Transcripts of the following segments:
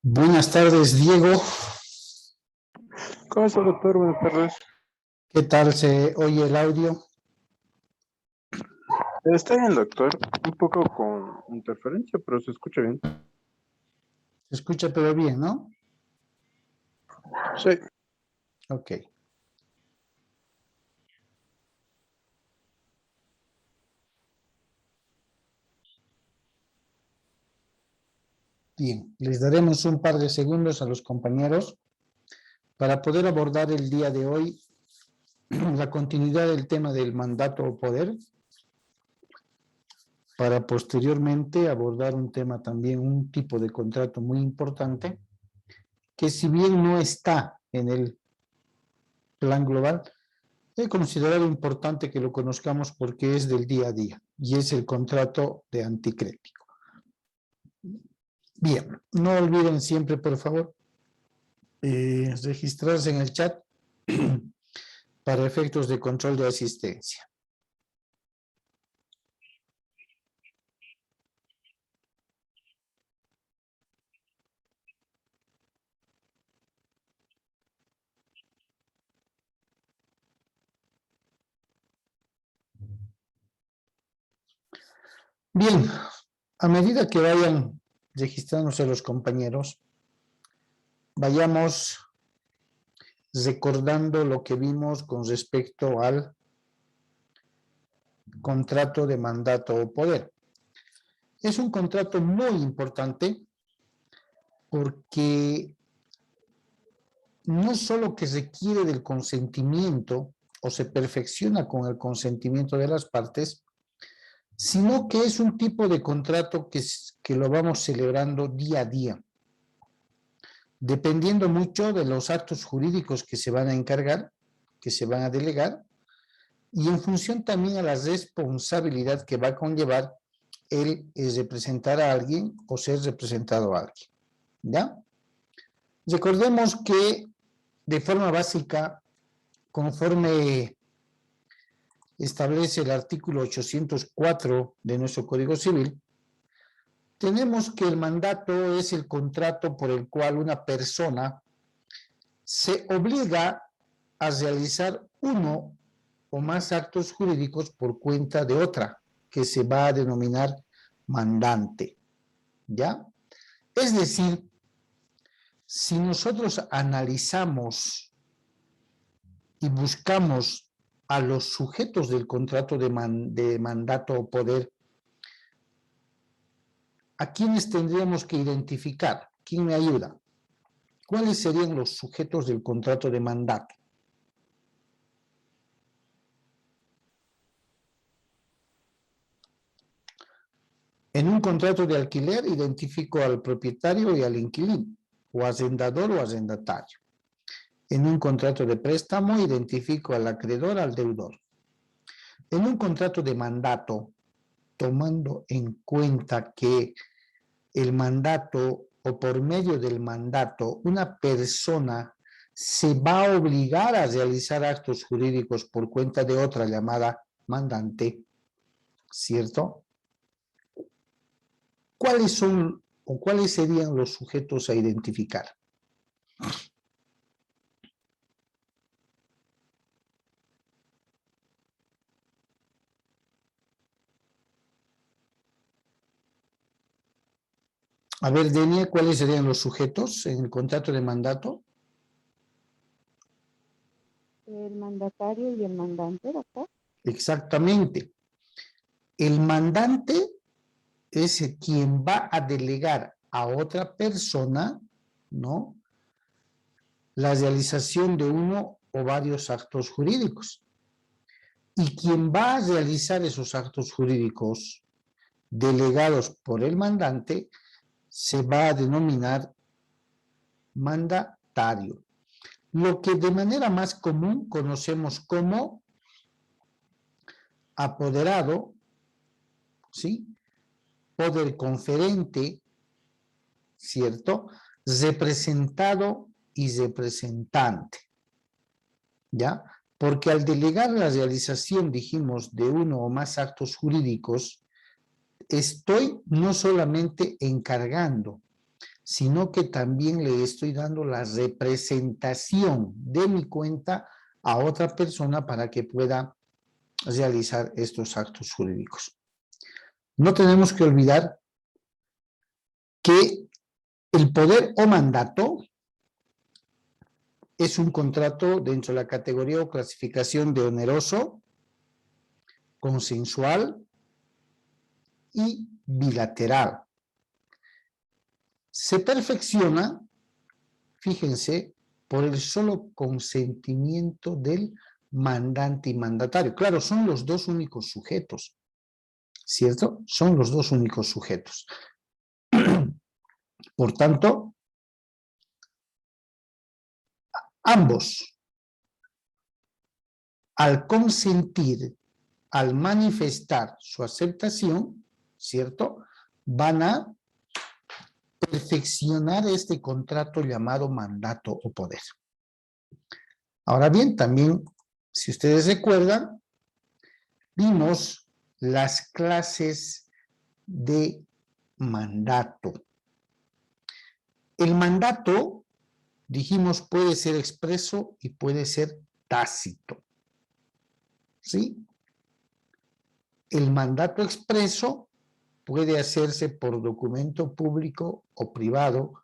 Buenas tardes, Diego. ¿Cómo está, doctor? Buenas tardes. ¿Qué tal se oye el audio? Está bien, doctor. Un poco con interferencia, pero se escucha bien. Se escucha pero bien, ¿no? Sí. Ok. Bien, les daremos un par de segundos a los compañeros para poder abordar el día de hoy la continuidad del tema del mandato o poder, para posteriormente abordar un tema también, un tipo de contrato muy importante, que si bien no está en el plan global, he considerado importante que lo conozcamos porque es del día a día y es el contrato de anticrédito. Bien, no olviden siempre, por favor, registrarse en el chat para efectos de control de asistencia. Bien, a medida que vayan registrándose los compañeros, vayamos recordando lo que vimos con respecto al contrato de mandato o poder. Es un contrato muy importante porque no solo que requiere del consentimiento o se perfecciona con el consentimiento de las partes, sino que es un tipo de contrato que lo vamos celebrando día a día, dependiendo mucho de los actos jurídicos que se van a encargar, que se van a delegar, y en función también a la responsabilidad que va a conllevar el representar a alguien o ser representado a alguien. ¿Ya? Recordemos que de forma básica, conforme establece el artículo 804 de nuestro Código Civil, tenemos que el mandato es el contrato por el cual una persona se obliga a realizar uno o más actos jurídicos por cuenta de otra, que se va a denominar mandante. ¿Ya? Es decir, si nosotros analizamos y buscamos a los sujetos del contrato de mandato o poder, ¿a quiénes tendríamos que identificar? ¿Quién me ayuda? ¿Cuáles serían los sujetos del contrato de mandato? En un contrato de alquiler identifico al propietario y al inquilino, o arrendador o arrendatario. En un contrato de préstamo identifico al acreedor, al deudor. En un contrato de mandato, tomando en cuenta que el mandato o por medio del mandato una persona se va a obligar a realizar actos jurídicos por cuenta de otra llamada mandante, ¿cierto? ¿Cuáles son o cuáles serían los sujetos a identificar? A ver, Denia, ¿cuáles serían los sujetos en el contrato de mandato? El mandatario y el mandante, doctor. Exactamente. El mandante es quien va a delegar a otra persona, ¿no?, la realización de uno o varios actos jurídicos. Y quien va a realizar esos actos jurídicos delegados por el mandante se va a denominar mandatario. Lo que de manera más común conocemos como apoderado, ¿sí?, poder conferente, ¿cierto?, representado y representante, ¿ya? Porque al delegar la realización, dijimos, de uno o más actos jurídicos, estoy no solamente encargando, sino que también le estoy dando la representación de mi cuenta a otra persona para que pueda realizar estos actos jurídicos. No tenemos que olvidar que el poder o mandato es un contrato dentro de la categoría o clasificación de oneroso, consensual y bilateral. Se perfecciona, fíjense, por el solo consentimiento del mandante y mandatario. Claro, son los dos únicos sujetos, ¿cierto? Son los dos únicos sujetos. Por tanto, ambos, al consentir, al manifestar su aceptación, ¿cierto?, van a perfeccionar este contrato llamado mandato o poder. Ahora bien, también, si ustedes recuerdan, vimos las clases de mandato. El mandato, dijimos, puede ser expreso y puede ser tácito. ¿Sí? El mandato expreso puede hacerse por documento público o privado,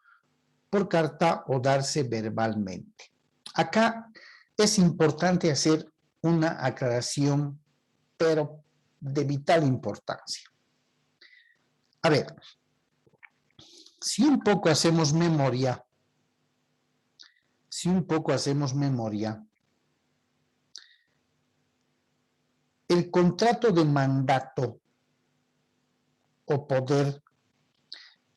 por carta o darse verbalmente. Acá es importante hacer una aclaración, pero de vital importancia. A ver, si un poco hacemos memoria, el contrato de mandato o poder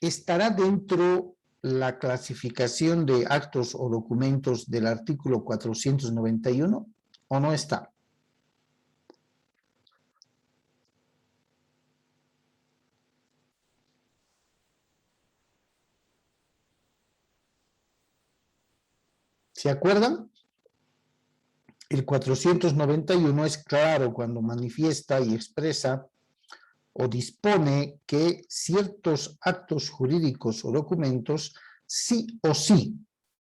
estará dentro la clasificación de actos o documentos del artículo 491 o no está. ¿Se acuerdan? El 491 es claro cuando manifiesta y expresa o dispone que ciertos actos jurídicos o documentos sí o sí,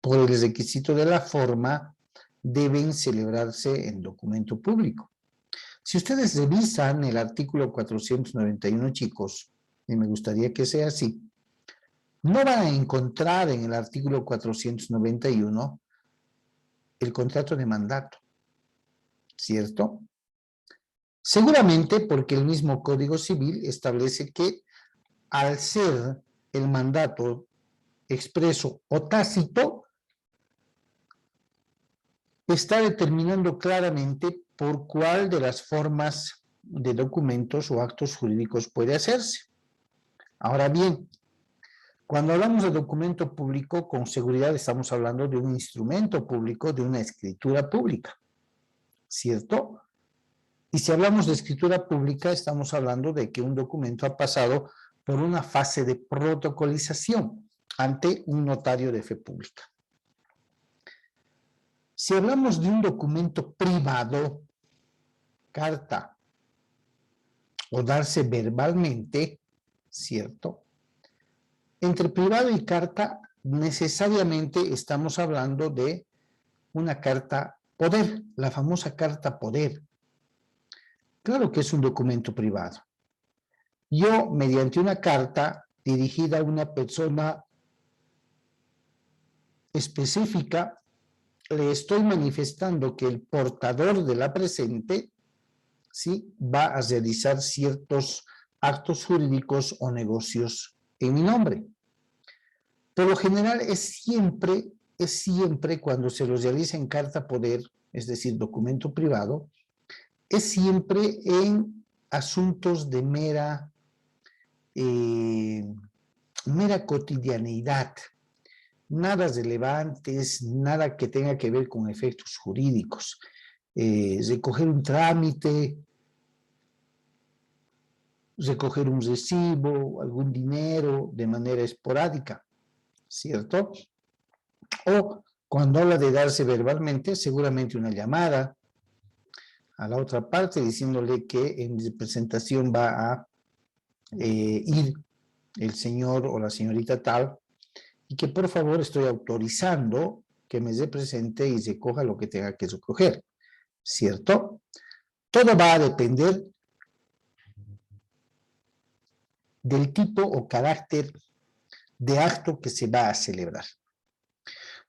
por el requisito de la forma, deben celebrarse en documento público. Si ustedes revisan el artículo 491, chicos, y me gustaría que sea así, no van a encontrar en el artículo 491 el contrato de mandato, ¿cierto? Seguramente porque el mismo Código Civil establece que al ser el mandato expreso o tácito, está determinando claramente por cuál de las formas de documentos o actos jurídicos puede hacerse. Ahora bien, cuando hablamos de documento público, con seguridad estamos hablando de un instrumento público, de una escritura pública, ¿cierto? Y si hablamos de escritura pública, estamos hablando de que un documento ha pasado por una fase de protocolización ante un notario de fe pública. Si hablamos de un documento privado, carta, o darse verbalmente, ¿cierto? Entre privado y carta, necesariamente estamos hablando de una carta poder, la famosa carta poder. Claro que es un documento privado. Yo, mediante una carta dirigida a una persona específica, le estoy manifestando que el portador de la presente, ¿sí?, va a realizar ciertos actos jurídicos o negocios en mi nombre. Por lo general es siempre cuando se los realiza en carta poder, es decir, documento privado, es siempre en asuntos de mera cotidianeidad, nada relevantes, nada que tenga que ver con efectos jurídicos. Recoger un trámite, recoger un recibo, algún dinero de manera esporádica, ¿cierto? O cuando habla de darse verbalmente, seguramente una llamada a la otra parte diciéndole que en representación va a ir el señor o la señorita tal y que por favor estoy autorizando que me represente y recoja lo que tenga que recoger, ¿cierto? Todo va a depender del tipo o carácter de acto que se va a celebrar.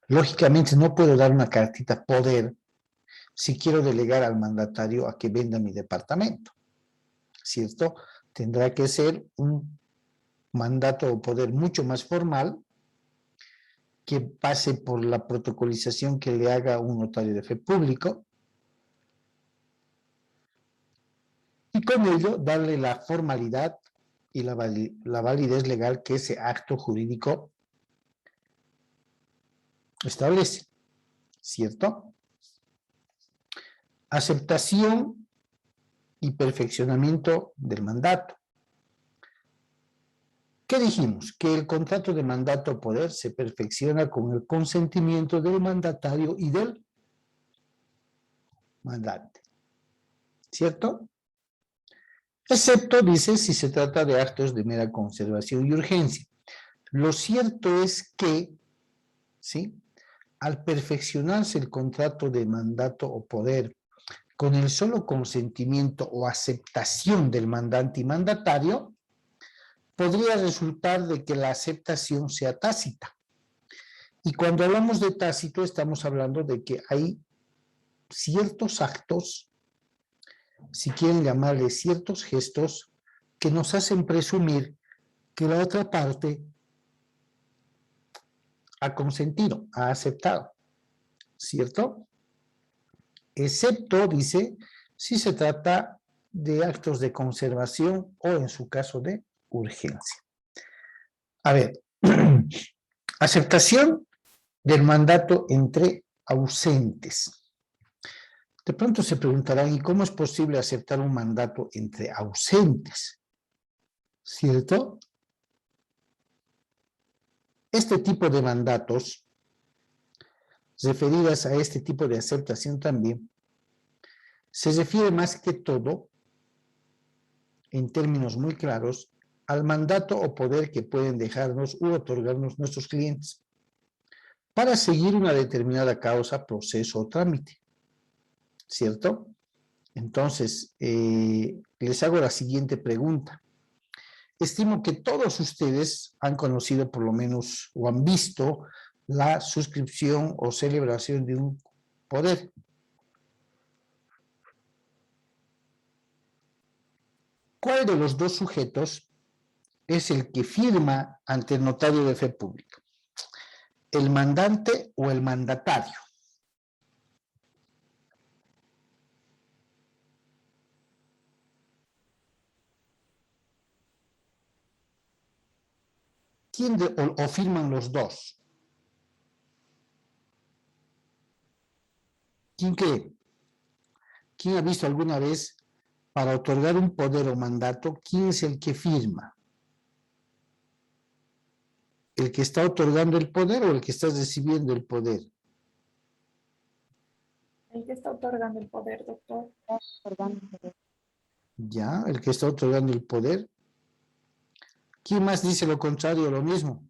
Lógicamente no puedo dar una cartita poder si quiero delegar al mandatario a que venda mi departamento, ¿cierto? Tendrá que ser un mandato o poder mucho más formal que pase por la protocolización que le haga un notario de fe público y con ello darle la formalidad y la validez legal que ese acto jurídico establece, ¿cierto? Aceptación y perfeccionamiento del mandato. ¿Qué dijimos? Que el contrato de mandato o poder se perfecciona con el consentimiento del mandatario y del mandante, ¿cierto? Excepto, dice, si se trata de actos de mera conservación y urgencia. Lo cierto es que, ¿sí? Al perfeccionarse el contrato de mandato o poder con el solo consentimiento o aceptación del mandante y mandatario, podría resultar de que la aceptación sea tácita. Y cuando hablamos de tácito, estamos hablando de que hay ciertos actos, si quieren llamarle ciertos gestos, que nos hacen presumir que la otra parte ha consentido, ha aceptado, ¿cierto? Excepto, dice, si se trata de actos de conservación o en su caso de urgencia. A ver, aceptación del mandato entre ausentes. De pronto se preguntarán, ¿y cómo es posible aceptar un mandato entre ausentes? ¿Cierto? Este tipo de mandatos, referidas a este tipo de aceptación también, se refiere más que todo, en términos muy claros, al mandato o poder que pueden dejarnos u otorgarnos nuestros clientes para seguir una determinada causa, proceso o trámite, ¿cierto? Entonces, les hago la siguiente pregunta. Estimo que todos ustedes han conocido por lo menos o han visto la suscripción o celebración de un poder. ¿Cuál de los dos sujetos es el que firma ante el notario de fe pública? ¿El mandante o el mandatario? ¿Quién o firman los dos? ¿Quién cree? ¿Quién ha visto alguna vez para otorgar un poder o mandato? ¿Quién es el que firma? ¿El que está otorgando el poder o el que está recibiendo el poder? El que está otorgando el poder, doctor. Ya, el que está otorgando el poder. ¿Quién más dice lo contrario, lo mismo?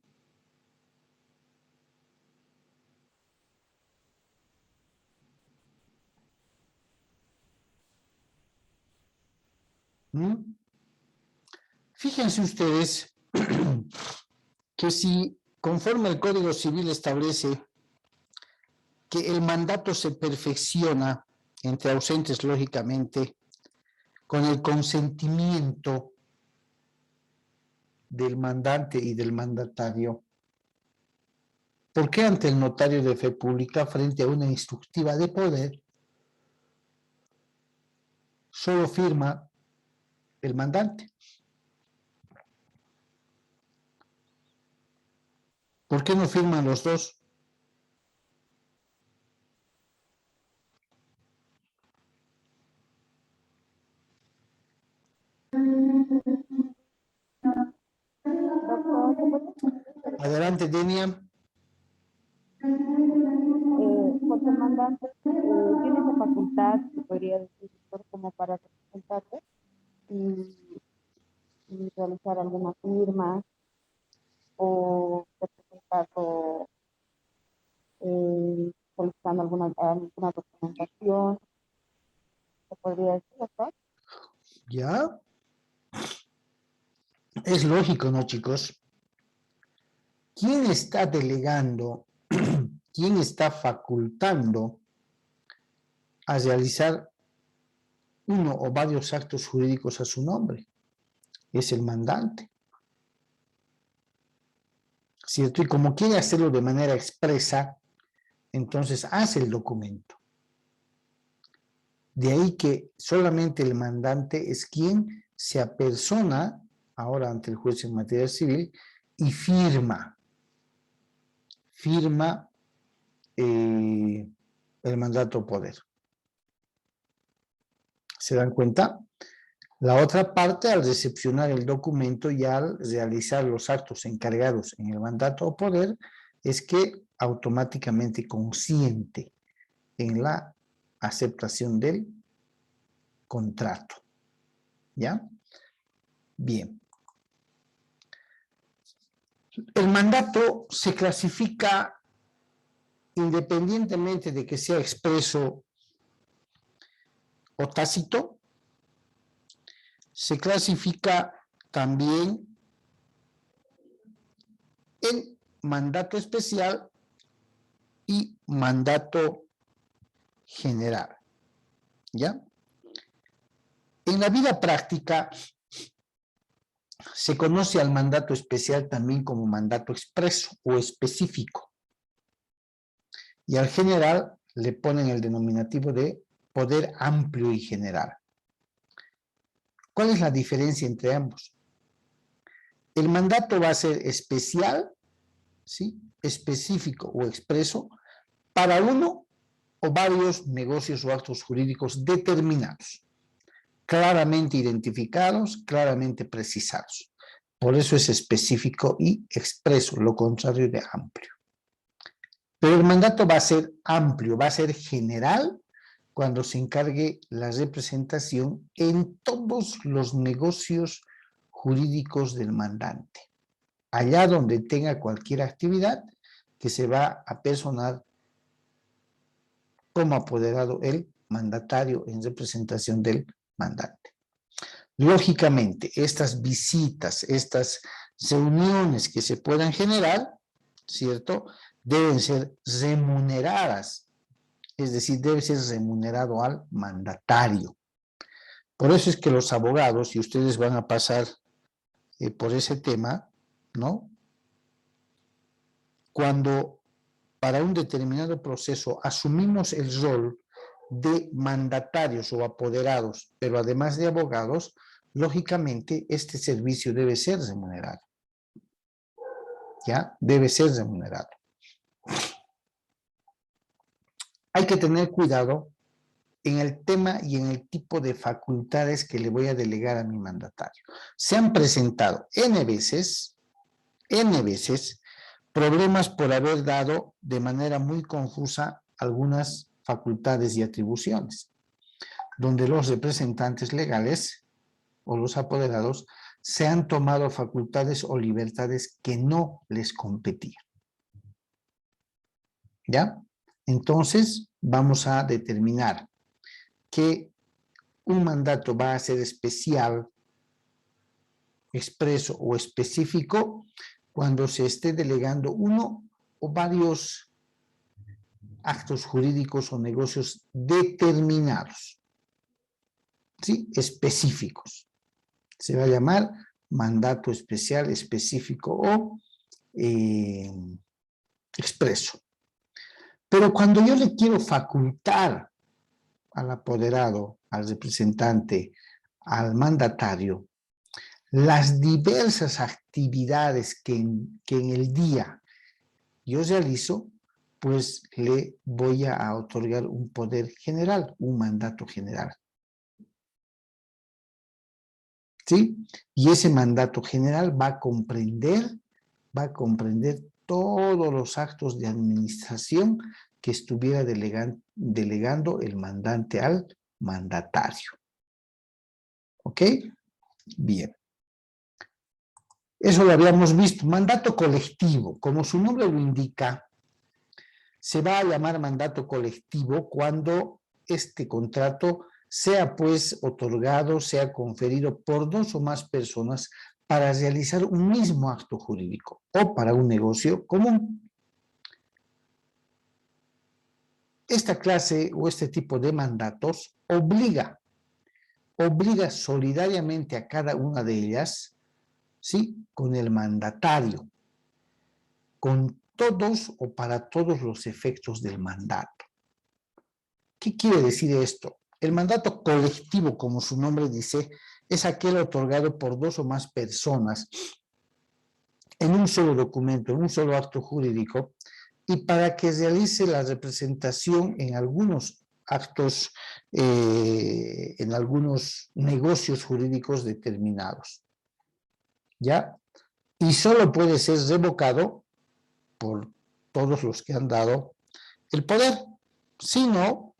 ¿Mm? Fíjense ustedes que si conforme el Código Civil establece que el mandato se perfecciona entre ausentes, lógicamente, con el consentimiento del mandante y del mandatario, ¿por qué ante el notario de fe pública, frente a una instructiva de poder, solo firma el mandante? ¿Por qué no firman los dos? Adelante, Denia. Porque el mandante tiene esa facultad, se podría decir, doctor, como para representarse y realizar alguna firma o representarlo firmando alguna documentación. ¿Se podría decir, doctor? ¿Ya? Es lógico, ¿no, chicos? ¿Quién está delegando, quién está facultando a realizar uno o varios actos jurídicos a su nombre? Es el mandante, ¿cierto? Y como quiere hacerlo de manera expresa, entonces hace el documento. De ahí que solamente el mandante es quien se apersona ahora ante el juez en materia civil y firma el mandato o poder. ¿Se dan cuenta? La otra parte, al recepcionar el documento y al realizar los actos encargados en el mandato o poder, es que automáticamente consiente en la aceptación del contrato. ¿Ya? Bien. El mandato se clasifica independientemente de que sea expreso o tácito, se clasifica también en mandato especial y mandato general. ¿Ya? En la vida práctica se conoce al mandato especial también como mandato expreso o específico. Y al general le ponen el denominativo de poder amplio y general. ¿Cuál es la diferencia entre ambos? El mandato va a ser especial, ¿sí? Específico o expreso para uno o varios negocios o actos jurídicos determinados, claramente identificados, claramente precisados. Por eso es específico y expreso, lo contrario de amplio. Pero el mandato va a ser amplio, va a ser general cuando se encargue la representación en todos los negocios jurídicos del mandante. Allá donde tenga cualquier actividad que se va a personar como apoderado el mandatario en representación del mandante. Lógicamente, estas visitas, estas reuniones que se puedan generar, ¿cierto?, deben ser remuneradas, es decir, debe ser remunerado al mandatario. Por eso es que los abogados, y ustedes van a pasar por ese tema, ¿no? Cuando para un determinado proceso asumimos el rol de mandatarios o apoderados, pero además de abogados, lógicamente este servicio debe ser remunerado. ¿Ya? Debe ser remunerado. Hay que tener cuidado en el tema y en el tipo de facultades que le voy a delegar a mi mandatario. Se han presentado N veces, problemas por haber dado de manera muy confusa algunas facultades y atribuciones, donde los representantes legales o los apoderados se han tomado facultades o libertades que no les competían. ¿Ya? Entonces, vamos a determinar que un mandato va a ser especial, expreso o específico cuando se esté delegando uno o varios actos jurídicos o negocios determinados, ¿sí? Específicos. Se va a llamar mandato especial, específico o expreso. Pero cuando yo le quiero facultar al apoderado, al representante, al mandatario, las diversas actividades que en el día yo realizo, pues le voy a otorgar un poder general, un mandato general. ¿Sí? Y ese mandato general va a comprender todos los actos de administración que estuviera delegando el mandante al mandatario. ¿Ok? Bien. Eso lo habíamos visto. Mandato colectivo, como su nombre lo indica, se va a llamar mandato colectivo cuando este contrato sea pues otorgado, sea conferido por dos o más personas para realizar un mismo acto jurídico o para un negocio común. Esta clase o este tipo de mandatos obliga solidariamente a cada una de ellas, ¿sí?, con el mandatario, con todos o para todos los efectos del mandato. ¿Qué quiere decir esto? El mandato colectivo, como su nombre dice, es aquel otorgado por dos o más personas en un solo documento, en un solo acto jurídico, y para que realice la representación en algunos actos, en algunos negocios jurídicos determinados. ¿Ya? Y solo puede ser revocado por todos los que han dado el poder. Si no,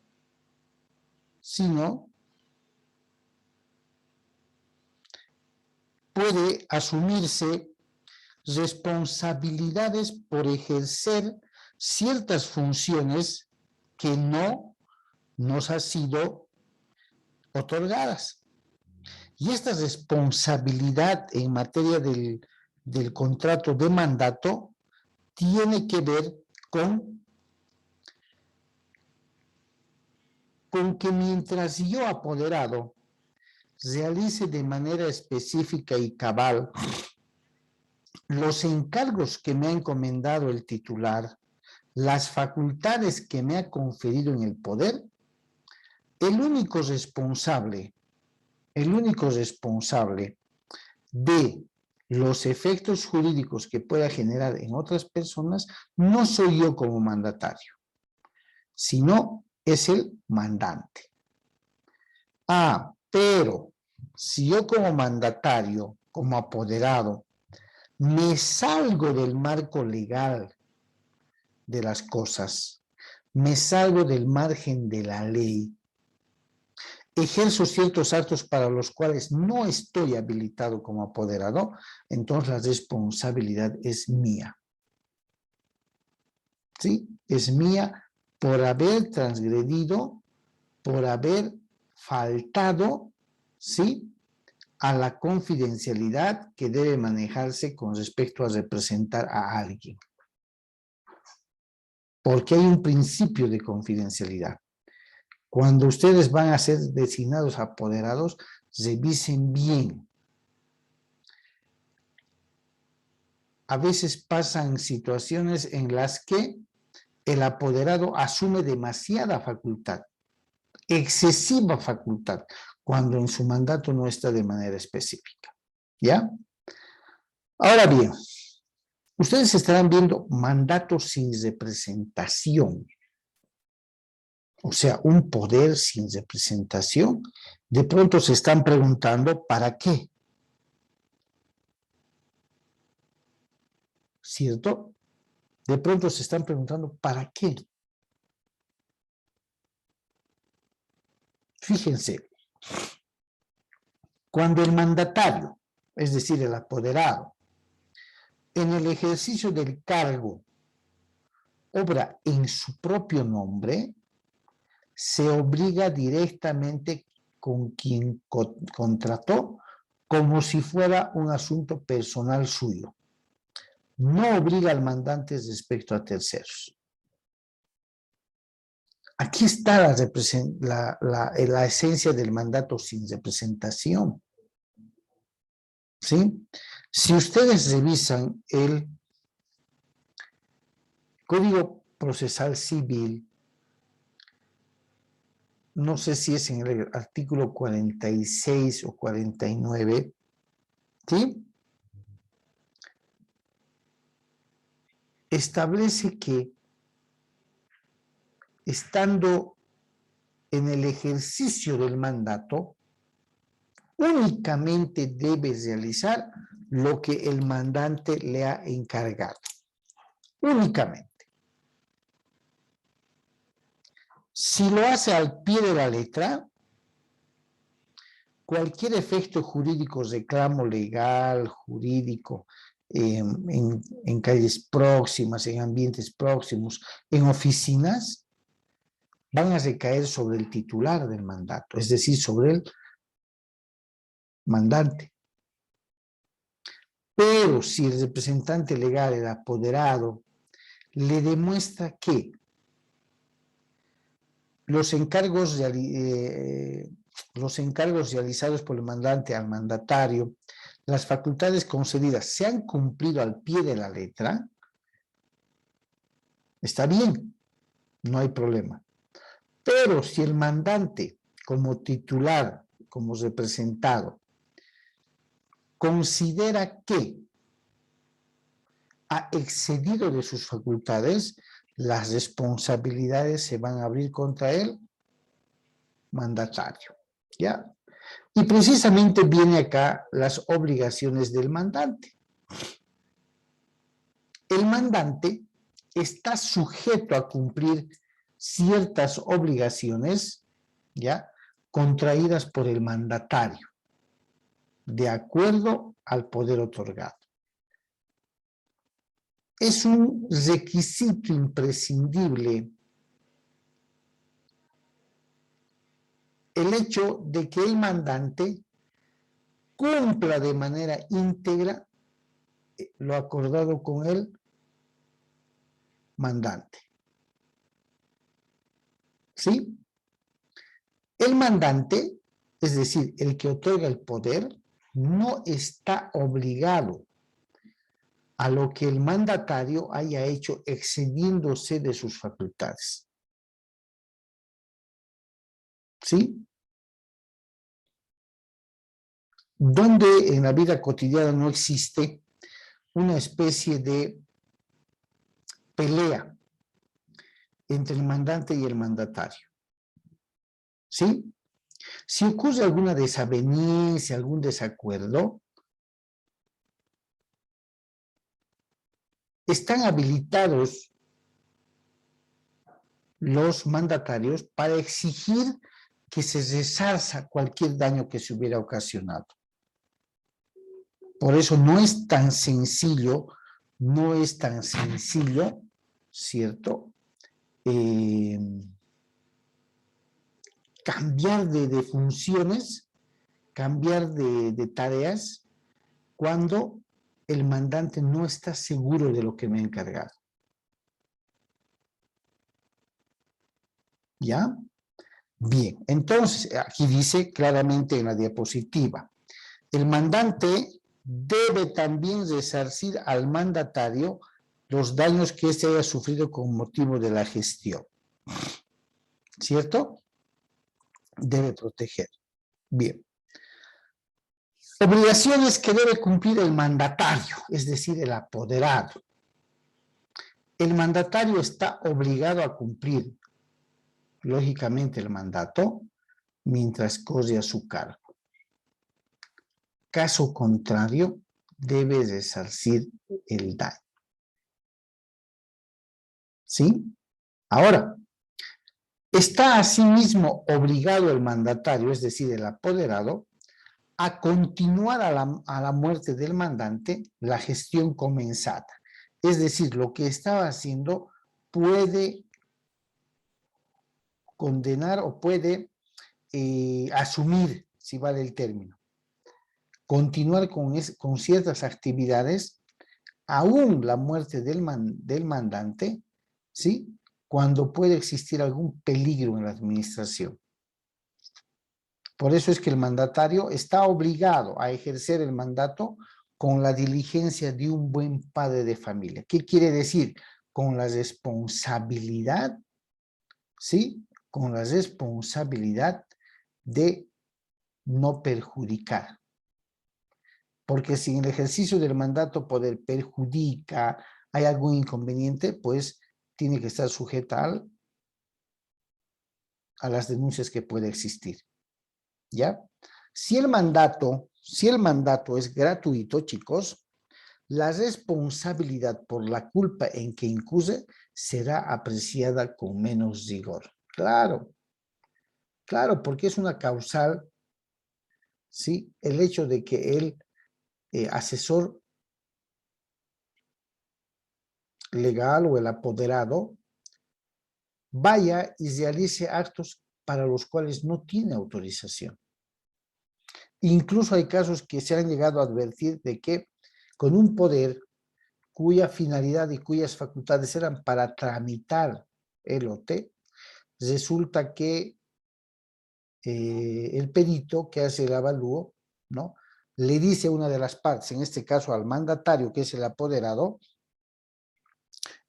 puede asumirse responsabilidades por ejercer ciertas funciones que no nos han sido otorgadas. Y esta responsabilidad en materia del contrato de mandato tiene que ver con que mientras yo, apoderado, realice de manera específica y cabal los encargos que me ha encomendado el titular, las facultades que me ha conferido en el poder, el único responsable de los efectos jurídicos que pueda generar en otras personas no soy yo como mandatario, sino es el mandante. Pero si yo como mandatario, como apoderado, me salgo del marco legal de las cosas, me salgo del margen de la ley, ejerzo ciertos actos para los cuales no estoy habilitado como apoderado, entonces la responsabilidad es mía. ¿Sí? Es mía por haber transgredido, por haber faltado, ¿sí?, a la confidencialidad que debe manejarse con respecto a representar a alguien. Porque hay un principio de confidencialidad. Cuando ustedes van a ser designados apoderados, revisen bien. A veces pasan situaciones en las que el apoderado asume demasiada facultad, excesiva facultad, cuando en su mandato no está de manera específica. ¿Ya? Ahora bien, ustedes estarán viendo mandatos sin representación. O sea, un poder sin representación. De pronto se están preguntando, ¿para qué? ¿Cierto? De pronto se están preguntando, ¿para qué? Fíjense, cuando el mandatario, es decir, el apoderado, en el ejercicio del cargo, obra en su propio nombre, se obliga directamente con quien contrató como si fuera un asunto personal suyo. No obliga al mandante respecto a terceros. Aquí está la esencia del mandato sin representación. ¿Sí? Si ustedes revisan el Código Procesal Civil, no sé si es en el artículo 46 o 49, ¿sí?, establece que estando en el ejercicio del mandato, únicamente debe realizar lo que el mandante le ha encargado. Únicamente. Si lo hace al pie de la letra, cualquier efecto jurídico, reclamo legal, jurídico, en calles próximas, en ambientes próximos, en oficinas, van a recaer sobre el titular del mandato, es decir, sobre el mandante. Pero si el representante legal, el apoderado, le demuestra que los encargos realizados por el mandante al mandatario, las facultades concedidas se han cumplido al pie de la letra, está bien, no hay problema. Pero si el mandante, como titular, como representado, considera que ha excedido de sus facultades, las responsabilidades se van a abrir contra el mandatario, ¿ya? Y precisamente viene acá las obligaciones del mandante. El mandante está sujeto a cumplir ciertas obligaciones, ¿ya?, contraídas por el mandatario, de acuerdo al poder otorgado. Es un requisito imprescindible el hecho de que el mandante cumpla de manera íntegra lo acordado con el mandante. ¿Sí? El mandante, es decir, el que otorga el poder, no está obligado a lo que el mandatario haya hecho excediéndose de sus facultades. ¿Sí? Donde en la vida cotidiana no existe una especie de pelea entre el mandante y el mandatario. ¿Sí? Si ocurre alguna desaveniencia, algún desacuerdo, están habilitados los mandatarios para exigir que se resarza cualquier daño que se hubiera ocasionado. Por eso no es tan sencillo, ¿cierto? Cambiar de funciones, cambiar de tareas, cuando el mandante no está seguro de lo que me ha encargado. ¿Ya? Bien, entonces aquí dice claramente en la diapositiva, el mandante debe también resarcir al mandatario los daños que éste haya sufrido con motivo de la gestión. ¿Cierto? Debe proteger. Bien. Obligaciones que debe cumplir el mandatario, es decir, el apoderado. El mandatario está obligado a cumplir, lógicamente, el mandato mientras corre a su cargo. Caso contrario, debe resarcir el daño. ¿Sí? Ahora, está asimismo obligado el mandatario, es decir, el apoderado, a continuar a la muerte del mandante la gestión comenzada. Es decir, lo que estaba haciendo puede condenar o puede asumir, si vale el término, continuar con ciertas actividades, aún la muerte del mandante, ¿sí?, cuando puede existir algún peligro en la administración. Por eso es que el mandatario está obligado a ejercer el mandato con la diligencia de un buen padre de familia. ¿Qué quiere decir? Con la responsabilidad, ¿sí?, con la responsabilidad de no perjudicar. Porque si en el ejercicio del mandato poder perjudica, hay algún inconveniente, pues tiene que estar sujeta a las denuncias que puede existir. ¿Ya? Si el mandato es gratuito, chicos, la responsabilidad por la culpa en que incurre será apreciada con menos rigor. Claro, claro, porque es una causal, ¿sí?, el hecho de que el asesor legal o el apoderado vaya y realice actos para los cuales no tiene autorización. Incluso hay casos que se han llegado a advertir de que con un poder cuya finalidad y cuyas facultades eran para tramitar el lote, resulta que el perito que hace el avalúo, ¿no?, le dice a una de las partes, en este caso al mandatario, que es el apoderado,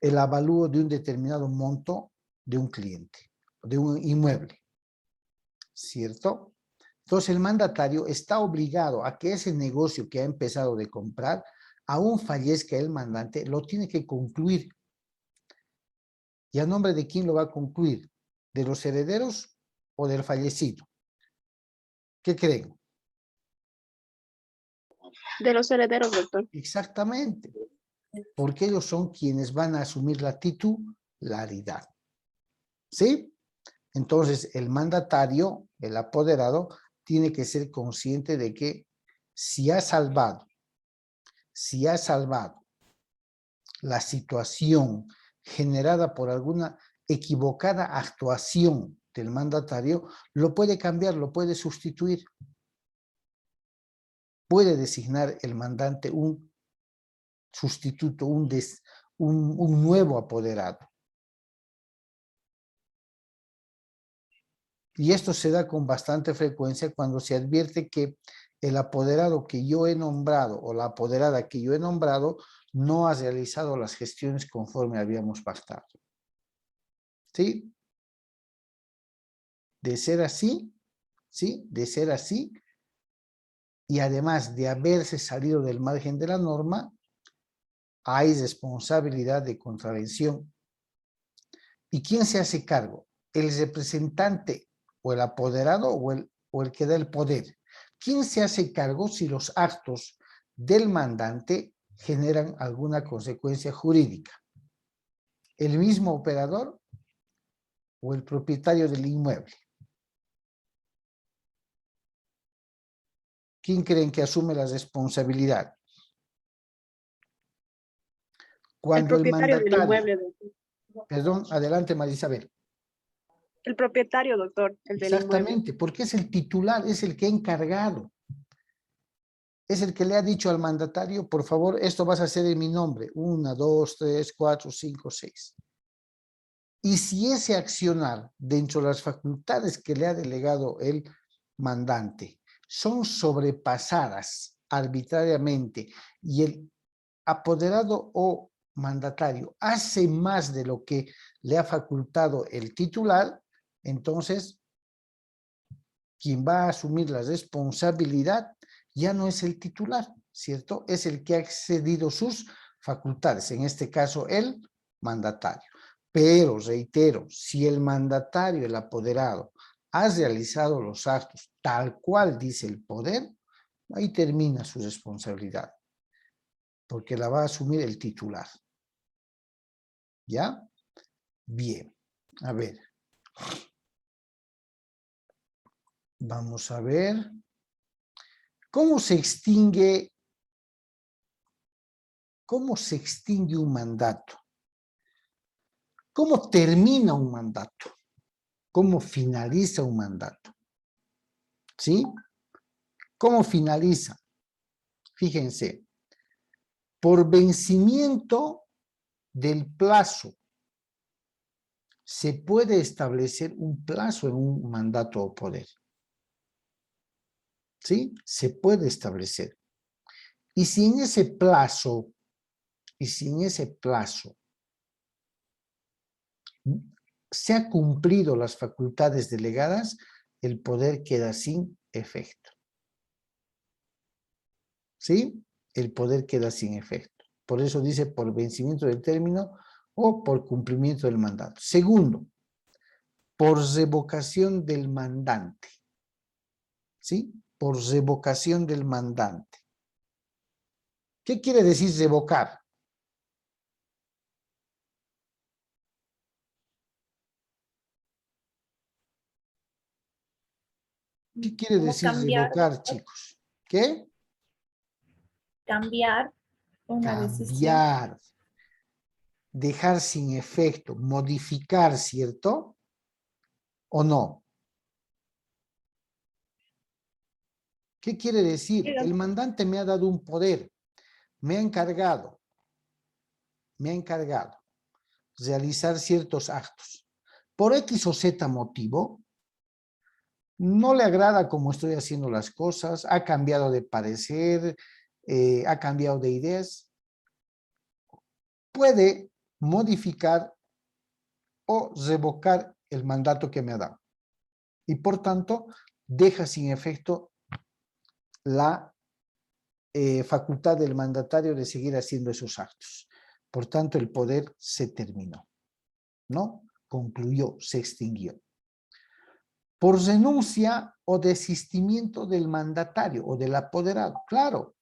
el avalúo de un determinado monto de un cliente, de un inmueble, ¿cierto? Entonces el mandatario está obligado a que ese negocio que ha empezado de comprar, aún fallezca el mandante, lo tiene que concluir. ¿Y a nombre de quién lo va a concluir? ¿De los herederos o del fallecido? ¿Qué creen? De los herederos, doctor. Exactamente, porque ellos son quienes van a asumir la titularidad. ¿Sí? Entonces, el mandatario, el apoderado, tiene que ser consciente de que si ha salvado la situación generada por alguna equivocada actuación del mandatario, lo puede cambiar, lo puede sustituir. Puede designar el mandante un sustituto, un nuevo apoderado. Y esto se da con bastante frecuencia cuando se advierte que el apoderado que yo he nombrado o la apoderada que yo he nombrado no ha realizado las gestiones conforme habíamos pactado. ¿Sí? De ser así, ¿sí? De ser así, y además de haberse salido del margen de la norma, hay responsabilidad de contravención. ¿Y quién se hace cargo? ¿El representante o el apoderado o el que da el poder? ¿Quién se hace cargo si los actos del mandante generan alguna consecuencia jurídica? ¿El mismo operador o el propietario del inmueble? ¿Quién creen que asume la responsabilidad? Cuando El propietario del inmueble, doctor. Perdón, adelante Marisabel. El propietario, doctor, el del inmueble. Exactamente, porque es el titular, es el que ha encargado. Es el que le ha dicho al mandatario, por favor, esto vas a hacer en mi nombre. 1, 2, 3, 4, 5, 6. Y si ese accionar dentro de las facultades que le ha delegado el mandante son sobrepasadas arbitrariamente y el apoderado o mandatario hace más de lo que le ha facultado el titular, entonces quien va a asumir la responsabilidad ya no es el titular, ¿cierto? Es el que ha excedido sus facultades, en este caso el mandatario. Pero, reitero, si el mandatario, el apoderado, ha realizado los actos tal cual dice el poder, ahí termina su responsabilidad, porque la va a asumir el titular. ¿Ya? Bien, a ver. Vamos a ver. ¿Cómo se extingue un mandato? ¿Cómo termina un mandato? ¿Cómo finaliza un mandato? ¿Sí? ¿Cómo finaliza? Fíjense, por vencimiento del plazo. Se puede establecer un plazo en un mandato o poder. ¿Sí? Se puede establecer. Y si en ese plazo se han cumplido las facultades delegadas, el poder queda sin efecto. ¿Sí? El poder queda sin efecto. Por eso dice por vencimiento del término o por cumplimiento del mandato. Segundo, por revocación del mandante. ¿Sí? Por revocación del mandante. ¿Qué quiere decir revocar? ¿Qué quiere ¿Cómo decir cambiar, revocar, chicos? ¿Qué? cambiar una decisión? Cambiar. dejar sin efecto, modificar, ¿cierto? ¿O no? ¿Qué quiere decir? El mandante me ha dado un poder, me ha encargado realizar ciertos actos. Por X o Z motivo, no le agrada cómo estoy haciendo las cosas, ha cambiado de parecer, ha cambiado de ideas. Puede modificar o revocar el mandato que me ha dado. Y por tanto, deja sin efecto la facultad del mandatario de seguir haciendo esos actos. Por tanto, el poder se terminó, ¿no? Concluyó, se extinguió. Por renuncia o desistimiento del mandatario o del apoderado. Claro,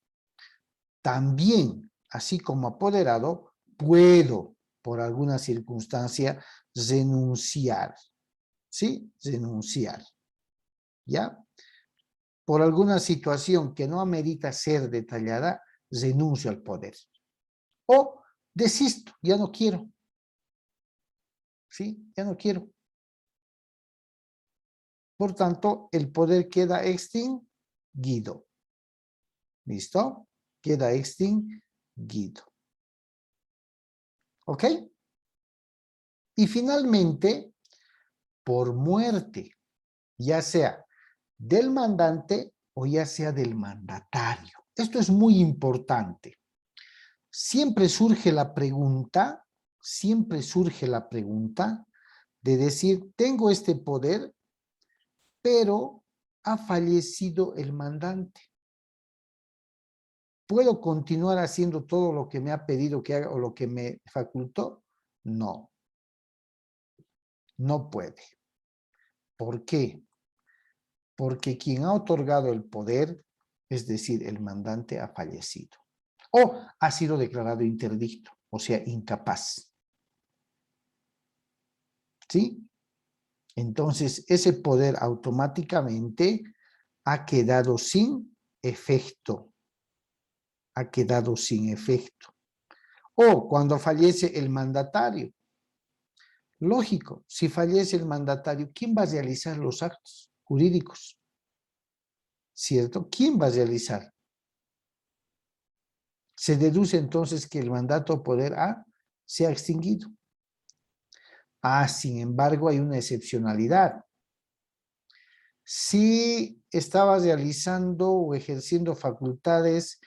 también, así como apoderado, puedo, por alguna circunstancia, renunciar. ¿Sí? Renunciar. ¿Ya? Por alguna situación que no amerita ser detallada, renuncio al poder. O desisto, ya no quiero. ¿Sí? Ya no quiero. Por tanto, el poder queda extinguido. ¿Listo? Queda extinguido. ¿Ok? Y finalmente, por muerte, ya sea del mandante o ya sea del mandatario. Esto es muy importante. Siempre surge la pregunta de decir, tengo este poder, pero ha fallecido el mandante. ¿Puedo continuar haciendo todo lo que me ha pedido que haga o lo que me facultó? No. No puede. ¿Por qué? Porque quien ha otorgado el poder, es decir, el mandante, ha fallecido. O ha sido declarado interdicto, o sea, incapaz. ¿Sí? Entonces, ese poder automáticamente ha quedado sin efecto. Ha quedado sin efecto. O cuando fallece el mandatario. Lógico, si fallece el mandatario, ¿quién va a realizar los actos jurídicos? ¿Cierto? ¿Quién va a realizar? Se deduce entonces que el mandato poder se ha extinguido. Sin embargo, hay una excepcionalidad. Si estaba realizando o ejerciendo facultades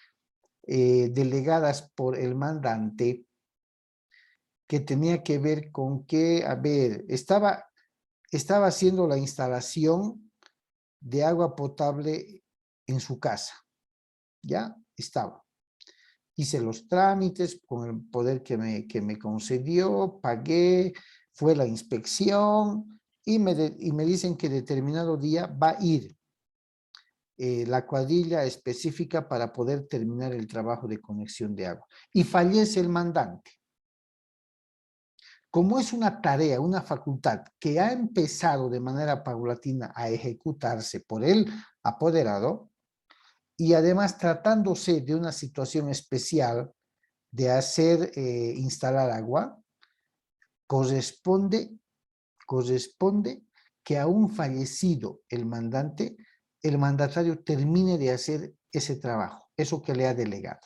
delegadas por el mandante, que tenía que ver con que, estaba haciendo la instalación de agua potable en su casa, ¿ya? Estaba. Hice los trámites con el poder que me concedió, pagué, fue la inspección y me dicen que determinado día va a ir la cuadrilla específica para poder terminar el trabajo de conexión de agua. Y fallece el mandante. Como es una tarea, una facultad que ha empezado de manera paulatina a ejecutarse por el apoderado, y además tratándose de una situación especial de hacer instalar agua, corresponde que aún fallecido el mandante, el mandatario termine de hacer ese trabajo, eso que le ha delegado.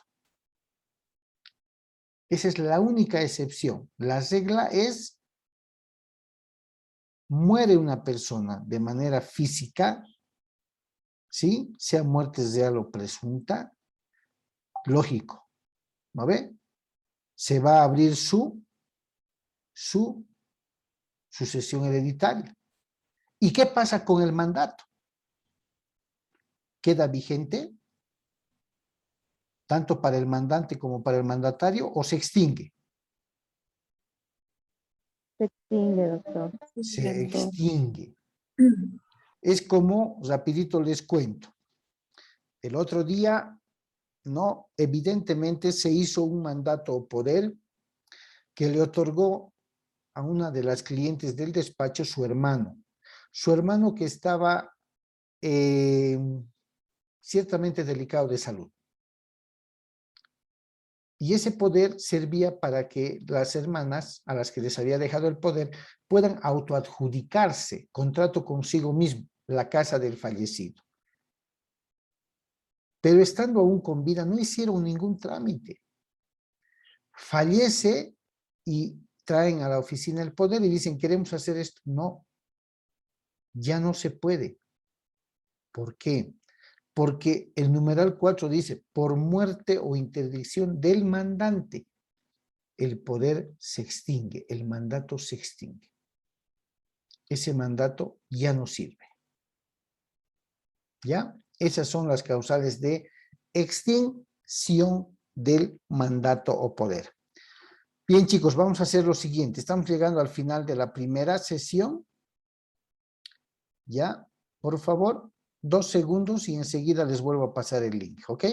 Esa es la única excepción. La regla es, muere una persona de manera física, ¿sí? Sea muerte real o presunta, lógico, ¿no ve? Se va a abrir su sucesión hereditaria. ¿Y qué pasa con el mandato? ¿Queda vigente? Tanto para el mandante como para el mandatario, ¿o se extingue? Se extingue, doctor. Se extingue. Es como, rapidito les cuento, el otro día, ¿no? Evidentemente se hizo un mandato o poder que le otorgó a una de las clientes del despacho su hermano que estaba ciertamente delicado de salud. Y ese poder servía para que las hermanas a las que les había dejado el poder puedan autoadjudicarse contrato consigo mismo, la casa del fallecido. Pero estando aún con vida no hicieron ningún trámite. Fallece y traen a la oficina el poder y dicen, queremos hacer esto. No, ya no se puede. ¿Por qué? Porque el numeral 4 dice, por muerte o interdicción del mandante, el poder se extingue, el mandato se extingue. Ese mandato ya no sirve. ¿Ya? Esas son las causales de extinción del mandato o poder. Bien, chicos, vamos a hacer lo siguiente. Estamos llegando al final de la primera sesión. ¿Ya? Por favor, 2 segundos y enseguida les vuelvo a pasar el link, ¿ok?